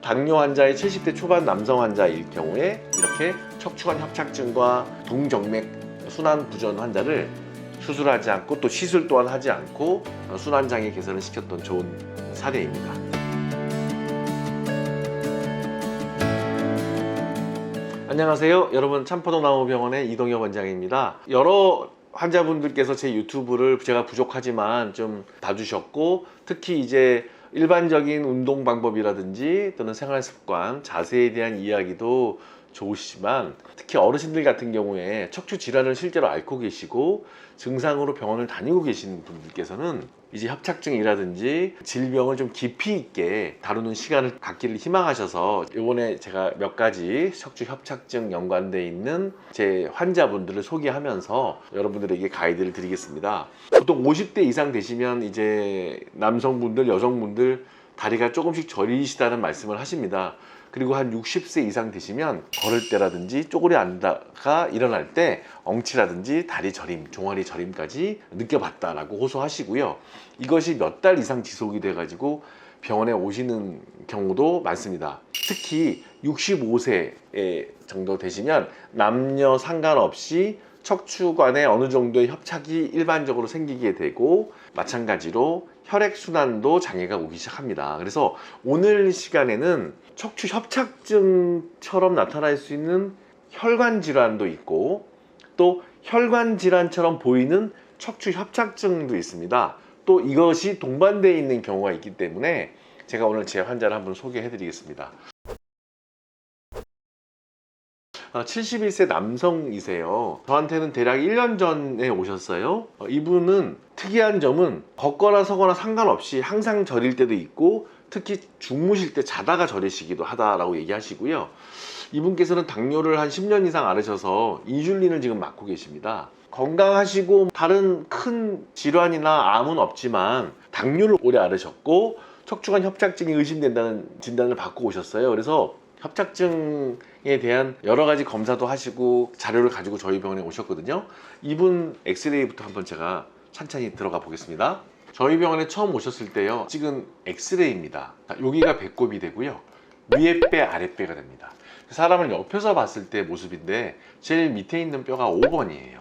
당뇨 환자의 70대 초반 남성 환자일 경우에 이렇게 척추관 협착증과 동정맥 순환 부전 환자를 수술하지 않고 또 시술 또한 하지 않고 순환장애 개선을 시켰던 좋은 사례입니다. 안녕하세요. 여러분, 참포동나무병원의 이동혁 원장입니다. 여러 환자분들께서 제 유튜브를 제가 부족하지만 좀 봐주셨고, 특히 이제 일반적인 운동 방법이라든지 또는 생활 습관, 자세에 대한 이야기도 좋으시지만 특히 어르신들 같은 경우에 척추 질환을 실제로 앓고 계시고 증상으로 병원을 다니고 계신 분들께서는 이제 협착증이라든지 질병을 좀 깊이 있게 다루는 시간을 갖기를 희망하셔서 이번에 제가 몇 가지 척추 협착증 연관되어 있는 제 환자분들을 소개하면서 여러분들에게 가이드를 드리겠습니다. 보통 50대 이상 되시면 이제 남성분들, 여성분들 다리가 조금씩 저리시다는 말씀을 하십니다. 그리고 한 60세 이상 되시면 걸을 때라든지 쪼그려 앉다가 일어날 때 엉치라든지 다리 저림, 종아리 저림까지 느껴봤다라고 호소하시고요. 이것이 몇 달 이상 지속이 돼가지고 병원에 오시는 경우도 많습니다. 특히 65세 정도 되시면 남녀 상관없이 척추관에 어느 정도의 협착이 일반적으로 생기게 되고 마찬가지로 혈액순환도 장애가 오기 시작합니다. 그래서 오늘 시간에는 척추 협착증처럼 나타날 수 있는 혈관 질환도 있고 또 혈관 질환처럼 보이는 척추 협착증도 있습니다. 또 이것이 동반되어 있는 경우가 있기 때문에 제가 오늘 제 환자를 한번 소개해 드리겠습니다. 71세 남성이세요. 저한테는 대략 1년 전에 오셨어요. 이분은 특이한 점은 걷거나 서거나 상관없이 항상 저릴 때도 있고 특히 주무실 때 자다가 저리시기도 하다라고 얘기하시고요. 이분께서는 당뇨를 한 10년 이상 앓으셔서 인슐린을 지금 맞고 계십니다. 건강하시고 다른 큰 질환이나 암은 없지만 당뇨를 오래 앓으셨고 척추관 협착증이 의심된다는 진단을 받고 오셨어요. 그래서 협착증에 대한 여러 가지 검사도 하시고 자료를 가지고 저희 병원에 오셨거든요. 이분 엑스레이부터 한번 제가 찬찬히 들어가 보겠습니다. 저희 병원에 처음 오셨을 때요, 찍은 엑스레이입니다. 여기가 배꼽이 되고요, 위에 뼈, 아래 뼈가 됩니다. 사람을 옆에서 봤을 때 모습인데 제일 밑에 있는 뼈가 5번이에요.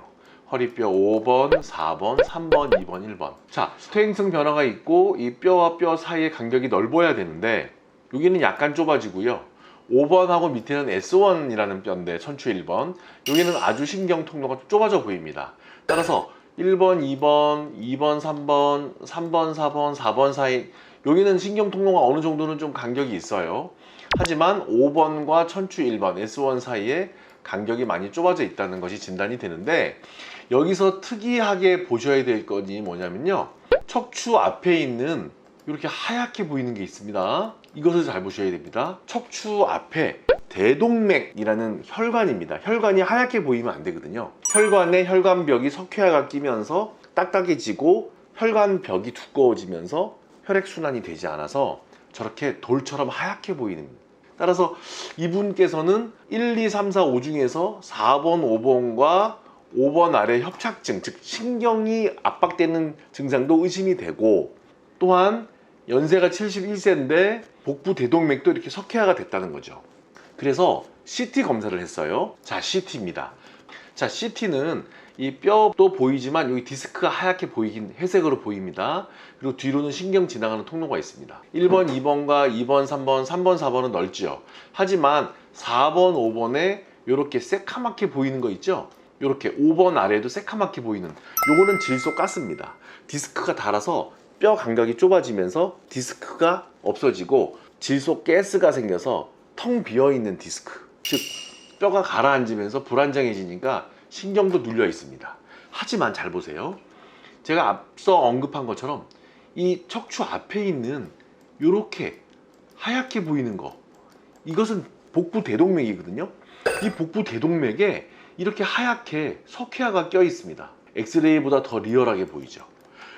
허리뼈 5번, 4번, 3번, 2번, 1번. 자, 퇴행성 변화가 있고 이 뼈와 뼈 사이의 간격이 넓어야 되는데 여기는 약간 좁아지고요. 5번하고 밑에는 S1이라는 뼈인데 천추 1번, 여기는 아주 신경 통로가 좁아져 보입니다. 따라서 1번, 2번, 2번, 3번, 3번, 4번, 4번 사이 여기는 신경 통로가 어느 정도는 좀 간격이 있어요. 하지만 5번과 천추 1번, S1 사이에 간격이 많이 좁아져 있다는 것이 진단이 되는데, 여기서 특이하게 보셔야 될 것이 뭐냐면요, 척추 앞에 있는 이렇게 하얗게 보이는 게 있습니다. 이것을 잘 보셔야 됩니다. 척추 앞에 대동맥이라는 혈관입니다. 혈관이 하얗게 보이면 안 되거든요. 혈관에 혈관벽이 석회화가 끼면서 딱딱해지고 혈관벽이 두꺼워지면서 혈액순환이 되지 않아서 저렇게 돌처럼 하얗게 보이는 겁니다. 따라서 이분께서는 1, 2, 3, 4, 5 중에서 4번, 5번과 5번 아래 협착증, 즉 신경이 압박되는 증상도 의심이 되고, 또한 연세가 71세인데 복부 대동맥도 이렇게 석회화가 됐다는 거죠. 그래서 CT 검사를 했어요. 자, CT입니다. 자, CT는 이 뼈도 보이지만 여기 디스크가 하얗게 보이긴, 회색으로 보입니다. 그리고 뒤로는 신경 지나가는 통로가 있습니다. 1번, 2번과 2번, 3번, 3번, 4번은 넓죠. 하지만 4번, 5번에 이렇게 새카맣게 보이는 거 있죠? 이렇게 5번 아래에도 새카맣게 보이는, 요거는 질소가스입니다. 디스크가 닳아서 뼈 간격이 좁아지면서 디스크가 없어지고 질소가스가 생겨서 텅 비어있는 디스크, 즉 뼈가 가라앉으면서 불안정해지니까 신경도 눌려 있습니다. 하지만 잘 보세요. 제가 앞서 언급한 것처럼 이 척추 앞에 있는 이렇게 하얗게 보이는 거, 이것은 복부 대동맥이거든요. 이 복부 대동맥에 이렇게 하얗게 석회화가 껴 있습니다. 엑스레이보다 더 리얼하게 보이죠.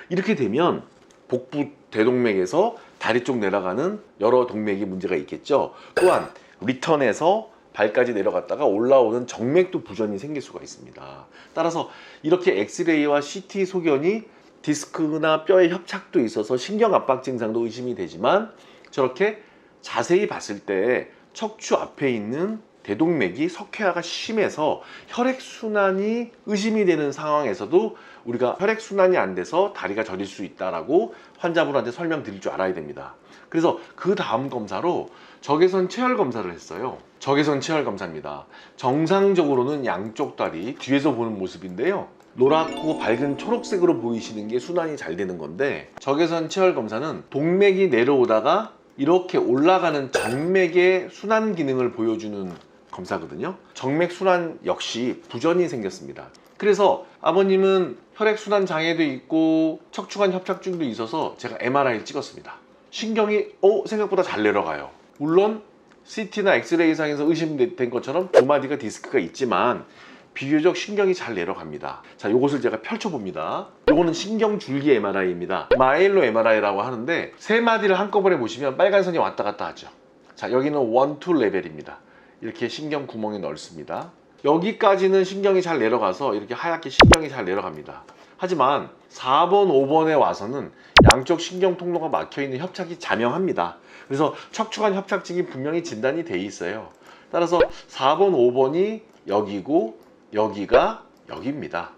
이렇게 되면 복부 대동맥에서 다리 쪽 내려가는 여러 동맥이 문제가 있겠죠. 또한 리턴에서 발까지 내려갔다가 올라오는 정맥도 부전이 생길 수가 있습니다. 따라서 이렇게 엑스레이와 CT 소견이 디스크나 뼈의 협착도 있어서 신경 압박 증상도 의심이 되지만 저렇게 자세히 봤을 때 척추 앞에 있는 대동맥이 석회화가 심해서 혈액순환이 의심이 되는 상황에서도 우리가 혈액순환이 안 돼서 다리가 저릴 수 있다라고 환자분한테 설명드릴 줄 알아야 됩니다. 그래서 그 다음 검사로 적외선 체열 검사를 했어요. 적외선 체열 검사입니다. 정상적으로는 양쪽 다리 뒤에서 보는 모습인데요. 노랗고 밝은 초록색으로 보이시는 게 순환이 잘 되는 건데, 적외선 체열 검사는 동맥이 내려오다가 이렇게 올라가는 정맥의 순환 기능을 보여주는 검사거든요. 정맥 순환 역시 부전이 생겼습니다. 그래서 아버님은 혈액순환 장애도 있고 척추관 협착증도 있어서 제가 MRI를 찍었습니다. 신경이 생각보다 잘 내려가요. 물론 CT나 엑스레이상에서 의심된 것처럼 두 마디가 디스크가 있지만 비교적 신경이 잘 내려갑니다. 자, 이것을 제가 펼쳐봅니다. 이거는 신경줄기 MRI입니다. 마일로 MRI라고 하는데 세 마디를 한꺼번에 보시면 빨간 선이 왔다 갔다 하죠. 자, 여기는 1, 2 레벨입니다. 이렇게 신경 구멍이 넓습니다. 여기까지는 신경이 잘 내려가서 이렇게 하얗게 신경이 잘 내려갑니다. 하지만 4번, 5번에 와서는 양쪽 신경 통로가 막혀있는 협착이 자명합니다. 그래서 척추관 협착증이 분명히 진단이 돼 있어요. 따라서 4번, 5번이 여기고 여기가 여기입니다.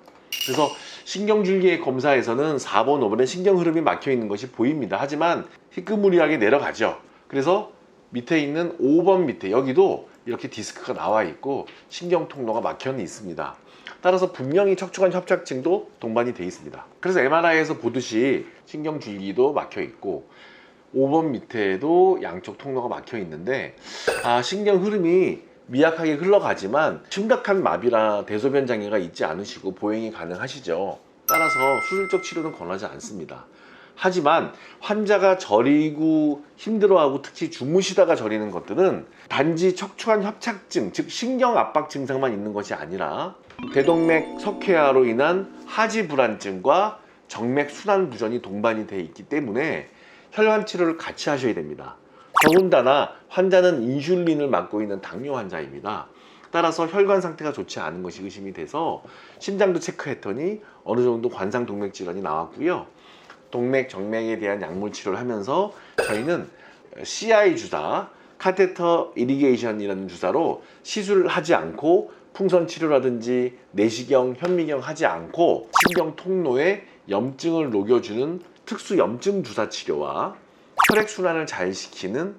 그래서 신경줄기의 검사에서는 4번, 5번에 신경 흐름이 막혀 있는 것이 보입니다. 하지만 희끄무리하게 내려가죠. 그래서 밑에 있는 5번 밑에 여기도 이렇게 디스크가 나와 있고 신경 통로가 막혀 있습니다. 따라서 분명히 척추관 협착증도 동반이 되어 있습니다. 그래서 MRI에서 보듯이 신경줄기도 막혀 있고 5번 밑에도 양쪽 통로가 막혀 있는데, 신경 흐름이 미약하게 흘러가지만 심각한 마비나 대소변 장애가 있지 않으시고 보행이 가능하시죠. 따라서 수술적 치료는 권하지 않습니다. 하지만 환자가 저리고 힘들어하고 특히 주무시다가 저리는 것들은 단지 척추관 협착증, 즉 신경 압박 증상만 있는 것이 아니라 대동맥 석회화로 인한 하지 불안증과 정맥 순환 부전이 동반이 되어 있기 때문에 혈관 치료를 같이 하셔야 됩니다. 더군다나 환자는 인슐린을 맞고 있는 당뇨 환자입니다. 따라서 혈관 상태가 좋지 않은 것이 의심이 돼서 심장도 체크했더니 어느 정도 관상 동맥 질환이 나왔고요. 동맥, 정맥에 대한 약물 치료를 하면서 저희는 CI 주사, 카테터 이리게이션이라는 주사로 시술을 하지 않고 풍선 치료라든지 내시경, 현미경 하지 않고 신경 통로에 염증을 녹여주는 특수 염증 주사 치료와 혈액순환을 잘 시키는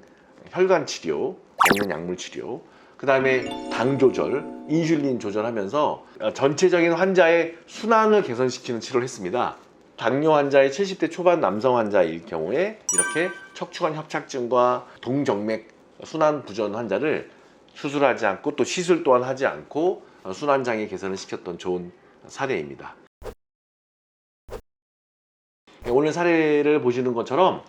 혈관 치료, 먹는 약물 치료, 그 다음에 당 조절, 인슐린 조절하면서 전체적인 환자의 순환을 개선시키는 치료를 했습니다. 당뇨 환자의 70대 초반 남성 환자일 경우에 이렇게 척추관 협착증과 동정맥 순환 부전 환자를 수술하지 않고 또 시술 또한 하지 않고 순환장애 개선을 시켰던 좋은 사례입니다. 오늘 사례를 보시는 것처럼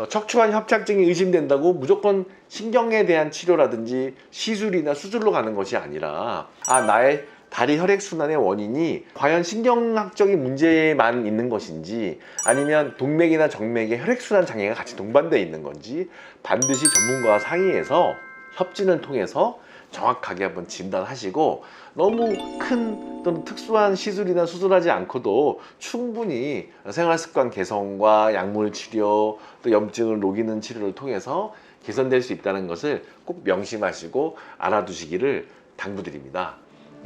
척추관 협착증이 의심된다고 무조건 신경에 대한 치료라든지 시술이나 수술로 가는 것이 아니라 나의 다리 혈액순환의 원인이 과연 신경학적인 문제만 있는 것인지 아니면 동맥이나 정맥에 혈액순환 장애가 같이 동반되어 있는 건지 반드시 전문가와 상의해서 협진을 통해서 정확하게 한번 진단하시고 너무 큰 또는 특수한 시술이나 수술하지 않고도 충분히 생활습관 개선과 약물 치료 또 염증을 녹이는 치료를 통해서 개선될 수 있다는 것을 꼭 명심하시고 알아두시기를 당부드립니다.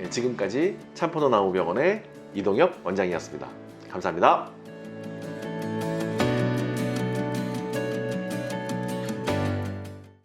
지금까지 참포도나무병원의 이동엽 원장이었습니다. 감사합니다.